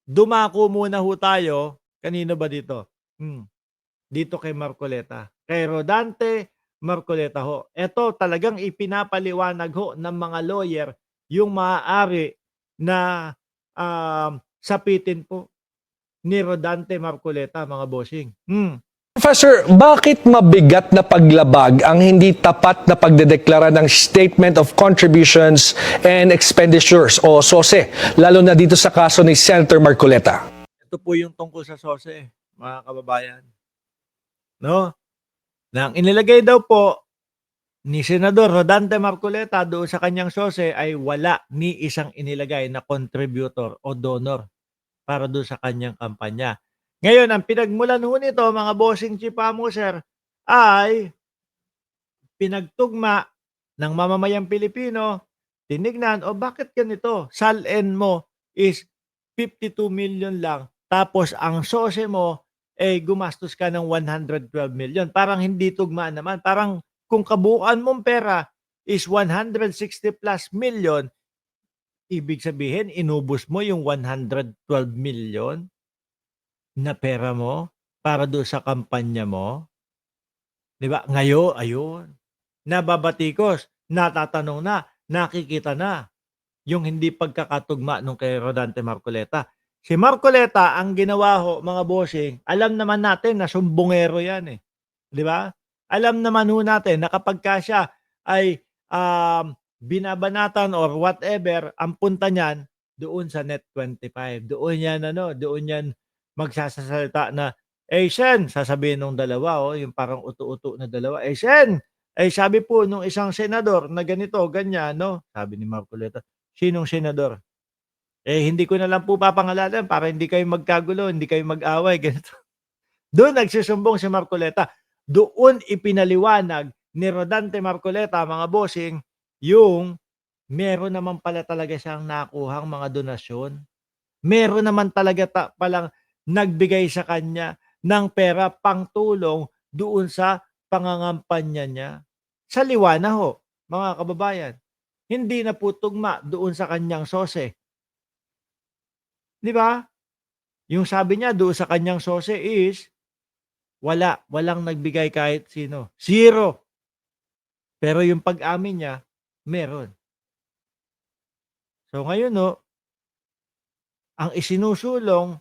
dumako muna ho tayo, kanino ba dito? Dito kay Marcoleta, kay Rodante Marcoleta ho. Ito talagang ipinapaliwanag ho ng mga lawyer yung maaari na, sapitin po ni Rodante Marcoleta, mga bossing. Professor, bakit mabigat na paglabag ang hindi tapat na pagdedeklara ng Statement of Contributions and Expenditures o SOSE, lalo na dito sa kaso ni Senator Marcoleta? Ito po yung tungkol sa SOSE, mga kababayan. No? Na ang inilagay daw po ni Senador Rodante Marcoleta doon sa kanyang SOSE ay wala ni isang inilagay na contributor o donor para doon sa kanyang kampanya. Ngayon, ang pinagmulan ho nito, mga bossing Chipamuser, ay pinagtugma ng mamamayang Pilipino, tinignan, o bakit ganito? Salin mo is 52 million lang, tapos ang SOSE mo, gumastos ka ng 112 million. Parang hindi tugma naman. Parang kung kabuuan mong pera is 160 plus million, ibig sabihin, inubos mo yung 112 million na pera mo para doon sa kampanya mo. 'Di ba? Ngayon, ayun, nababatikos, natatanong na, nakikita na yung hindi pagkakatugma nung kay Rodante Marcoleta. Si Marcoleta, ang ginawa ho, mga bossing, alam naman natin na sumbongero yan eh. 'Di ba? Alam naman ho natin na kapagka siya ay binabanatan or whatever, ang punta niyan doon sa Net25. Doon yan doon yan magsasalita na, Sen, sasabihin nung dalawa, yung parang uto-uto na dalawa, Sen, sabi po nung isang senador na ganito, ganyan, no? Sabi ni Marcoleta, sinong senador? Hindi ko na lang po papangalanan para hindi kayo magkagulo, hindi kayo mag-away, ganito. Doon nagsusumbong si Marcoleta. Doon ipinaliwanag ni Rodante Marcoleta, mga bossing, yung meron naman pala talaga siyang nakuhang mga donasyon. Meron naman talaga palang nagbigay sa kanya ng pera pangtulong doon sa pangangampanya niya. Sa liwanag ho, mga kababayan. Hindi na po tugma doon sa kanyang SOSE. 'Di ba? Yung sabi niya doon sa kanyang SOSE is walang nagbigay kahit sino. Zero. Pero yung pag-amin niya, meron. So ngayon ang isinusulong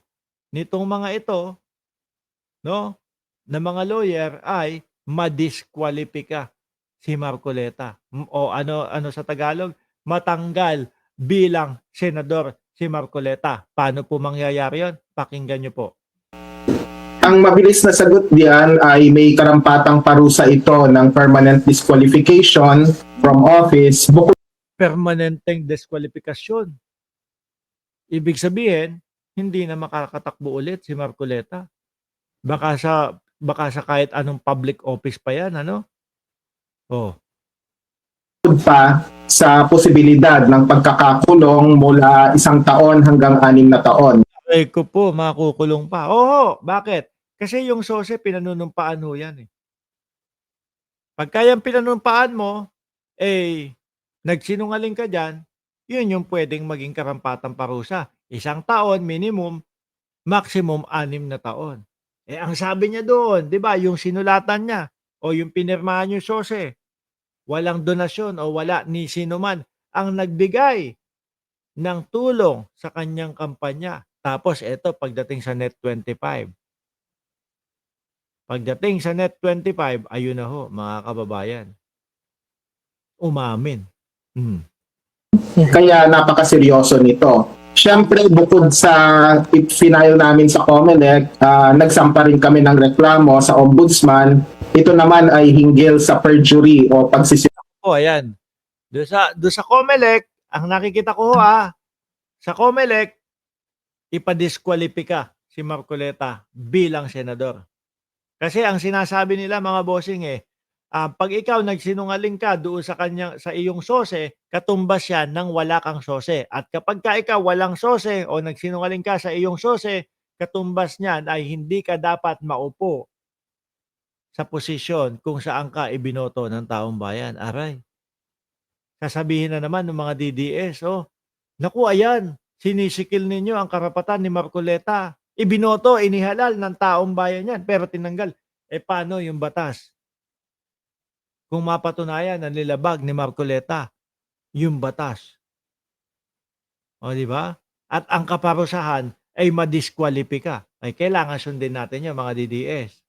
nitong mga ito, no, na mga lawyer ay madiskwalipika si Marcoleta. O ano sa Tagalog, matanggal bilang senador si Marcoleta. Paano po mangyayari 'yon? Pakinggan niyo po. Ang mabilis na sagot diyan ay may karampatang parusa ito ng permanent disqualification from office. Permanenteng diskwalifikasyon. Ibig sabihin, hindi na makakatakbo ulit si Marcoleta. Baka sa kahit anong public office pa yan, ano? Pa sa posibilidad ng pagkakakulong mula 1 taon hanggang 6 na taon. Ay ko po, makukulong pa. Oo, bakit? Kasi yung SOSE, pinanunumpaan ho yan eh. Pagka yung pinanumpaan mo, nagsinungaling ka dyan, yun yung pwedeng maging karampatang parusa. 1 taon minimum, maximum 6 na taon. Ang sabi niya doon, di ba, yung sinulatan niya o yung pinirmahan yung SOSE, walang donasyon o wala ni sino man ang nagbigay ng tulong sa kanyang kampanya. Tapos eto, pagdating sa Net25. Pagdating sa Net25, ayun na ho, mga kababayan. Umamin. Kaya napakaseryoso nito. Siyempre, bukod sa final namin sa COMELEC, nagsampa rin kami ng reklamo sa Ombudsman. Ito naman ay hinggil sa perjury o pagsisinungaling. Ayan. Doon sa COMELEC, ang nakikita ko sa COMELEC, ipadiskwalipika si Marcoleta bilang senador. Kasi ang sinasabi nila, mga bossing pag ikaw nagsinungaling ka doon sa iyong SOSE, katumbas yan ng wala kang SOSE. At kapag ikaw walang SOSE o nagsinungaling ka sa iyong SOSE, katumbas niyan ay hindi ka dapat maupo sa posisyon kung saan ka ibinoto ng taong bayan. Aray. Sasabihin na naman ng mga DDS, naku, ayan, sinisikil ninyo ang karapatan ni Marcoleta. Ibinoto, inihalal ng taong bayan yan, pero tinanggal. Paano yung batas? Kung mapatunayan na nilabag ni Marcoleta yung batas. O, di ba? At ang kaparusahan ay madiskwalipika. Ay kailangan sundin natin yung mga DDS.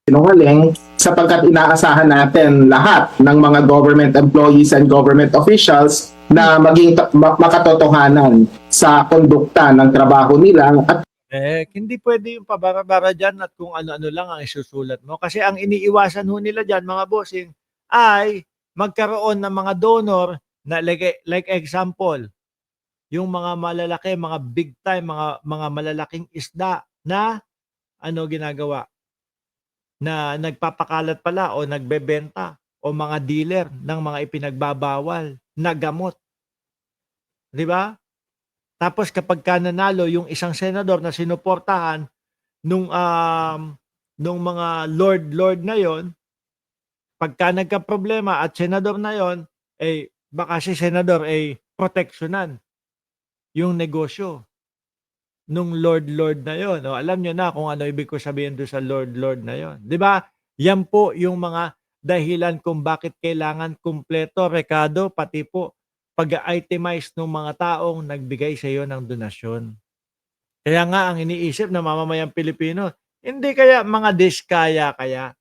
Sinungaling sapagkat inaasahan natin lahat ng mga government employees and government officials na maging makatotohanan sa kondukta ng trabaho nila at Hindi pwede yung pabara-bara dyan at kung ano-ano lang ang isusulat mo. Kasi ang iniiwasan ho nila dyan, mga bossing, ay magkaroon ng mga donor na like example, yung mga malalaki, mga big time, mga malalaking isda na ano ginagawa? Na nagpapakalat pala o nagbebenta o mga dealer ng mga ipinagbabawal na gamot. 'Di ba? Tapos kapag nanalo yung isang senador na sinuportahan nung mga lord na yon, pagka nagkaproblema at senador na yon, baka si senador proteksyonan yung negosyo nung lord na yon. O, alam nyo na kung ano ibig ko sabihin doon sa lord na yon. 'Di ba? Yan po yung mga dahilan kung bakit kailangan kumpleto, rekado, pati po pag-itemize ng mga taong nagbigay sa iyo ng donasyon. Kaya nga ang iniisip ng mamamayang Pilipino, hindi kaya mga diskaya kaya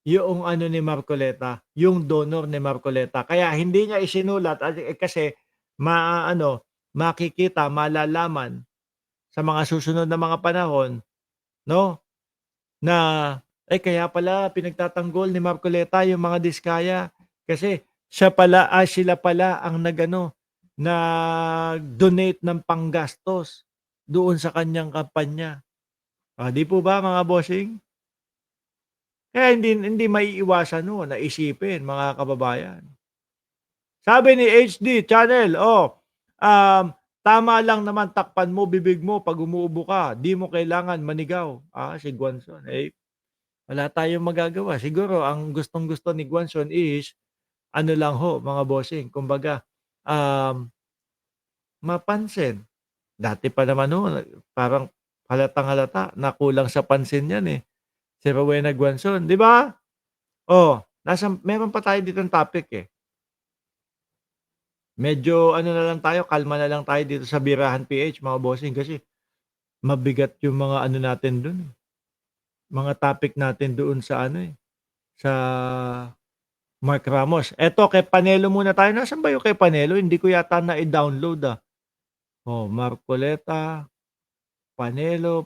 yung ano ni Marcoleta, yung donor ni Marcoleta. Kaya hindi niya isinulat kasi makikita, malalaman sa mga susunod na mga panahon, no? Na kaya pala pinagtatanggol ni Marcoleta yung mga diskaya kasi sila pala ang nag-donate ng panggastos doon sa kanyang kampanya. Di po ba mga bossing? Kaya hindi maiiwasan na isipin mga kababayan. Sabi ni HD Channel, tama lang naman takpan mo bibig mo pag umuubo ka. Di mo kailangan manigaw. Si Guanzon. Wala tayong magagawa. Siguro ang gustong-gusto ni Guanzon is ano lang ho, mga bossing. Kumbaga, mapansin. Dati pa naman parang halatang-halata na kulang sa pansin yan Si Rowena Guanzon, di ba? Meron pa tayo ditong topic Medyo na lang tayo, kalma na lang tayo dito sa Birahan PH, mga bossing, kasi mabigat yung mga natin dun. Mga topic natin doon sa sa Mark Ramos. Eto, kay Panelo muna tayo. Nasaan ba yung kay Panelo? Hindi ko yata na-download Marcoleta, Panelo.